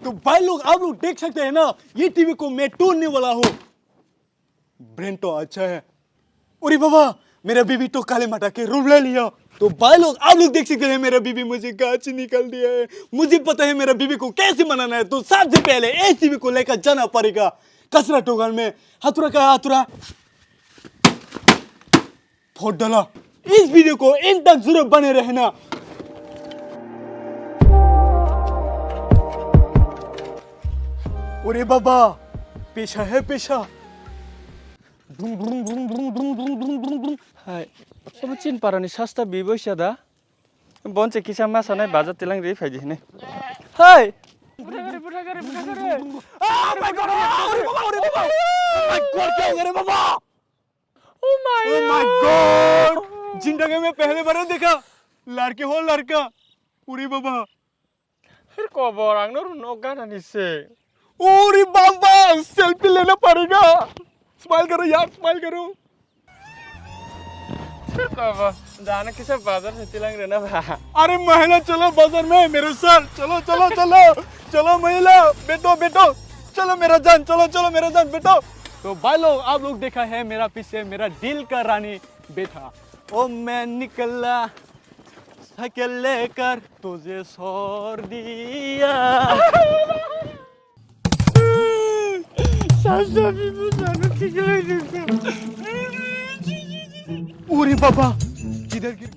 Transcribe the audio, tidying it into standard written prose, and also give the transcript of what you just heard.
तो भाई लोग आप लोग देख सकते हैं ना, ये टीवी को मैं तोड़ने वाला हूँ। ब्रेन तो अच्छा है। अरे बाबा, मेरा बीबी तो काले माता के रूप ले लिया। तो भाई लोग आप लोग देख सकते हैं, मेरा बीबी मुझे गाछ निकाल दिया है। मुझे पता है मेरा बीबी को कैसे मनाना है। तो सबसे पहले इस टीवी को लेकर जाना पड़ेगा कचरा टोकन में। हथुरा का हथुरा फोड़ डाला। इस वीडियो को इन तक जरूर बने रहना। अरे बाबा, पेशा है पेशा। हाय अब चिन पारानि सस्ता बिबैसादा बन्चे किसा माछा नाय बाजार तिलां रे फाइदि ने हाय बुढ़ा करे माय गॉड अरे बाबा क्या हो गया रे बाबा? ओ माय गॉड, जिंदगी में पहले बार देखा लड़के हो लड़का। अरे बाबा, फिर खबर आंनो नो गानानि से अरे बाबा, सेल्फी लेना पड़ेगा। स्माइल करो यार, स्माइल करो। फिर खबर जाने किसा बाजार से तिलां रे ना भा। अरे महिला चलो बाजार में मेरे साथ। चलो चलो चलो चलो महिला, बैठो बैठो। चलो मेरा जान, चलो चलो मेरा जान, बैठो। तो भाई लोग आप लोग देखा है मेरा पीछे मेरा दिल का रानी बैठा। ओ मैं निकला साइकिल लेकर तुझे छोड़ दिया। अरे बाबा, किधर गिर